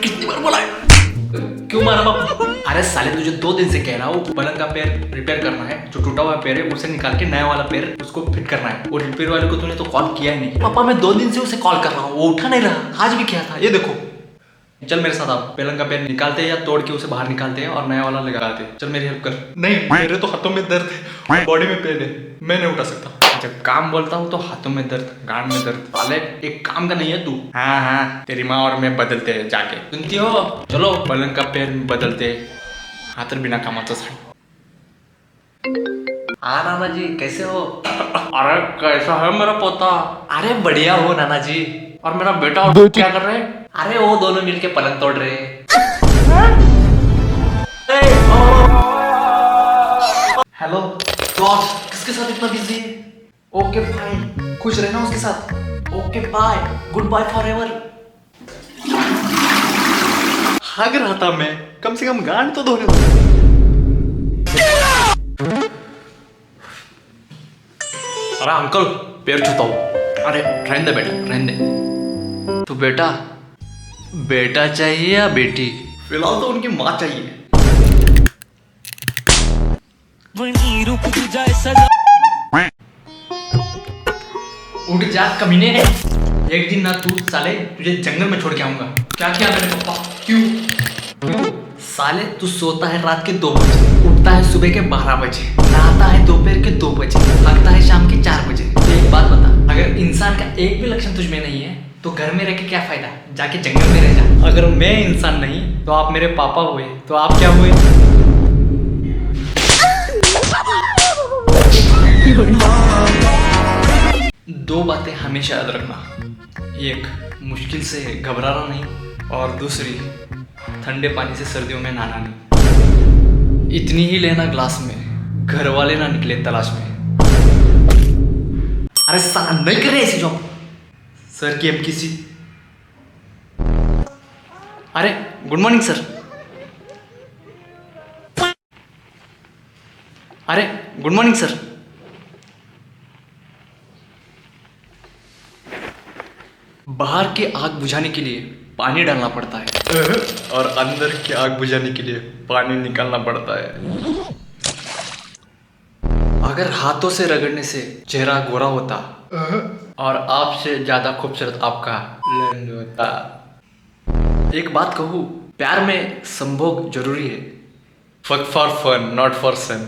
कितनी बार बोला है? क्यों मारा बाप? अरे साले तुझे 2 दिन से कह रहा हूँ पलंग का पैर रिपेयर करना है, जो टूटा हुआ पैर है उसे निकाल के नया वाला पैर उसको फिट करना है। और रिपेयर वाले को तूने तो कॉल किया ही नहीं। पापा मैं 2 दिन से उसे कॉल कर रहा हूँ, वो उठा नहीं रहा। आज भी किया था, ये देखो। चल मेरे साथ आप पलंग का पैर निकालते हैं या तोड़ के उसे बाहर निकालते हैं और नया वाला लगाते हैं। चल मेरी हेल्प कर। नहीं मेरे तो हाथों में दर्द है, बॉडी में पेन है, मैं नहीं उठा सकता। जब काम बोलता हूँ तो हाथों में दर्द, गांड में दर्द। साले एक काम का नहीं है तू। हाँ तेरी माँ और मैं बदलते हैं जाके, सुनती हो? चलो पलंग का पैर बदलते, हाथ बिना कमाता साले। हाँ नाना जी कैसे हो? अरे कैसा है मेरा पोता? अरे बढ़िया हो नाना जी। और मेरा बेटा क्या कर रहे हैं? अरे वो दोनों मिलके पलंग तोड़ रहे हैं। हेलो बॉस, किसके साथ इतना बिजी है? ओके फाइन, खुश रहना उसके साथ। Okay bye, goodbye forever. भाग रहा था मैं, कम से कम गांड तो धोने दो। अरे अंकल पैर छूता हूँ। अरे रहने दे बेटा, रहने दे। तो बेटा चाहिए या बेटी? फिलहाल तो उनकी माँ चाहिए। उठ जा कमीने, एक दिन ना तू साले तुझे जंगल में छोड़ के आऊंगा। क्या किया मैंने पापा? क्यों? साले तू सोता है रात के 2 बजे, उठता है सुबह के 12 बजे, नहाता है दोपहर के 2 बजे, भागता है शाम के 4 बजे। तो एक बात बता, अगर इंसान का एक भी लक्षण तुझ में नहीं है तो घर में रह के क्या फायदा? जाके जंगल में रह जा। अगर मैं इंसान नहीं तो आप मेरे पापा हुए, तो आप क्या हुए? दो बातें हमेशा याद रखना, एक मुश्किल से घबराना नहीं, और दूसरी ठंडे पानी से सर्दियों में नहाना नहीं। इतनी ही लेना ग्लास में, घर वाले ना निकले तलाश में। अरे साला नहीं कर रहे ऐसी जॉब सर की अब किसी। अरे गुड मॉर्निंग सर। अरे गुड मॉर्निंग सर। बाहर की आग बुझाने के लिए पानी डालना पड़ता है, और अंदर की आग बुझाने के लिए पानी निकालना पड़ता है। अगर हाथों से रगड़ने से चेहरा गोरा होता और आपसे ज्यादा खूबसूरत आपका लंग होता। एक बात कहूँ, प्यार में संभोग जरूरी है। Fuck for fun not for son.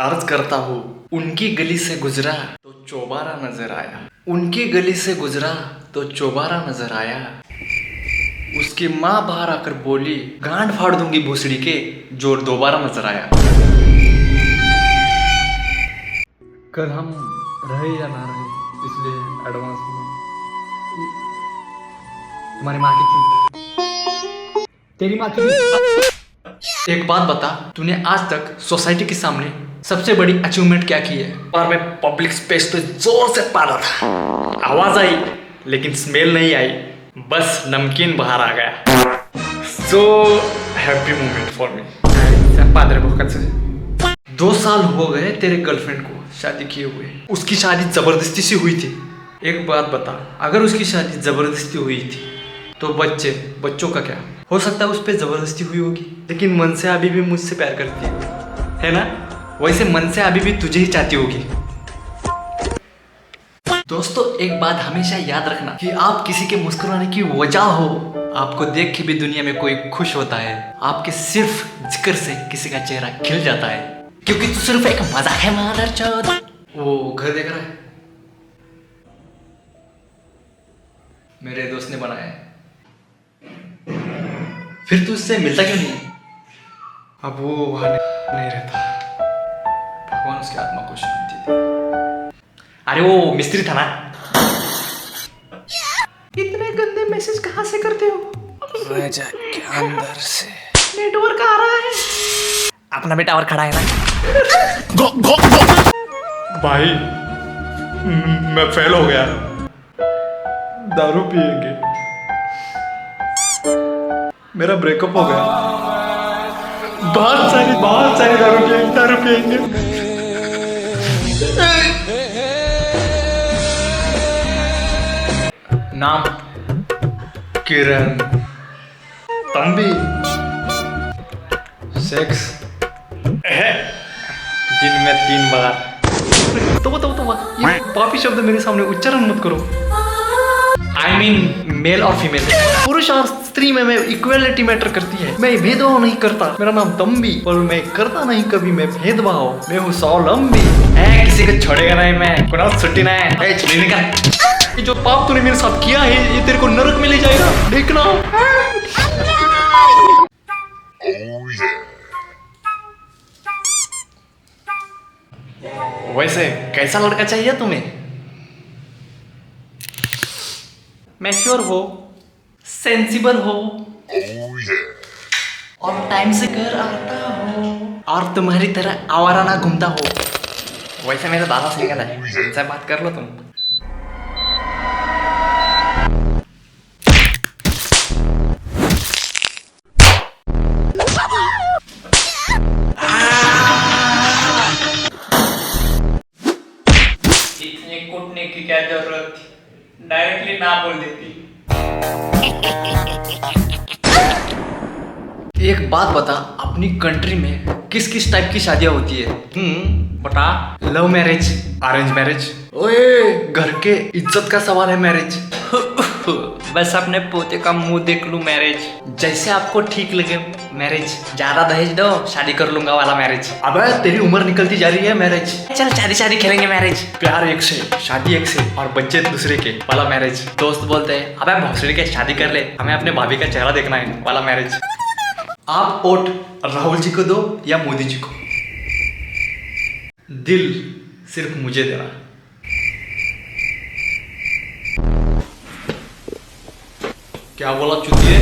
अर्ज करता हूँ, उनकी गली से गुजरा तो चौबारा नजर आया, उनकी गली से गुजरा तो चौबारा नजर आया। उसकी माँ बाहर आकर बोली, गांड फाड़ दूंगी भूसड़ी के, जोर दोबारा नजर आया। कल हम रहे या ना रहे, इसलिए एडवांस में तुम्हारी माँ की तेरी माँ की। एक बात बता, तूने आज तक सोसाइटी के सामने सबसे बड़ी अचीवमेंट क्या की है? और मैं पब्लिक स्पेस पे जोर से पाला था, आवाज आई लेकिन स्मेल नहीं आई, बस नमकीन बाहर आ गया। So happy moment for me. 2 साल हो गए तेरे गर्लफ्रेंड को शादी किए हुए, उसकी शादी जबरदस्ती से हुई थी। एक बात बता, अगर उसकी शादी जबरदस्ती हुई थी तो बच्चों का क्या? हो सकता है उस पर जबरदस्ती हुई होगी, लेकिन मन से अभी भी मुझसे प्यार करती है ना? वैसे मन से अभी भी तुझे ही चाहती होगी। दोस्तों एक बात हमेशा याद रखना कि आप किसी के मुस्कुराने की वजह हो। आपको देख के भी दुनिया में कोई खुश होता है, आपके सिर्फ जिक्र से किसी का चेहरा खिल जाता है, क्योंकि तू सिर्फ एक मजाक है मादरचोद। वो घर देख रहा है, मेरे दोस्त ने बनाया है। फिर तू उससे मिलता क्यों नहीं? अब वो वहां नहीं रहता, भगवान उसकी आत्मा को शांति दे। अरे वो मिस्त्री था ना। इतने गंदे मैसेज कहाँ से करते हो? राजा के अंदर से नेटवर्क आ रहा है। अपना भी टावर खड़ा है ना। भाई मैं फेल हो गया, दारू पिएंगे, मेरा ब्रेकअप हो गया। बहुत सारी दारू पिएंगे। नाम किरण तंबी सेक्स दिन में 3 बार। तो ये पापी शब्द मेरे सामने उच्चारण मत करो। आई मीन मेल और फीमेल, पुरुष और स्त्री में इक्वलिटी मैटर करती है। मैं भेदभाव नहीं करता, मेरा नाम तंबी, और मैं करता नहीं कभी मैं भेदभाव। मैं हूँ स्वावलंबी, किसी को छोड़ेगा नहीं मैं, कुछ छुट्टी नहीं। छुट्टी निकाल। ये जो पाप तूने मेरे साथ किया है ये तेरे को नरक में ले जाएगा, देखना। वैसे कैसा लड़का चाहिए तुम्हें? मैच्योर हो, सेंसिबल हो, और टाइम से घर आता हो, और तुम्हारी तरह आवारा ना घूमता हो। वैसे मेरा दादा सिंगल है, उनसे बात कर लो तुम। इतने कूटने की क्या जरूरत थी, डायरेक्टली ना बोल देती। एक बात बता, अपनी कंट्री में किस किस टाइप की शादियां होती है? बता। लव मैरिज, अरेंज मैरिज, ओए घर के इज्जत का सवाल है मैरिज। बस अपने पोते का मुंह देख लूं मैरिज। जैसे आपको ठीक लगे मैरिज। ज्यादा दहेज दो शादी कर लूंगा वाला मैरिज। अबे तेरी उम्र निकलती जा रही है मैरिज। चल शादी खेलेंगे मैरिज। प्यार एक से, शादी एक से, और बच्चे दूसरे के वाला मैरिज। दोस्त बोलते हैं अबे भोसड़ी के शादी कर ले, हमें अपने भाभी का चेहरा देखना है वाला मैरिज। आप वोट राहुल जी को दो या मोदी जी को, दिल सिर्फ मुझे देना। क्या बोला चुतिए?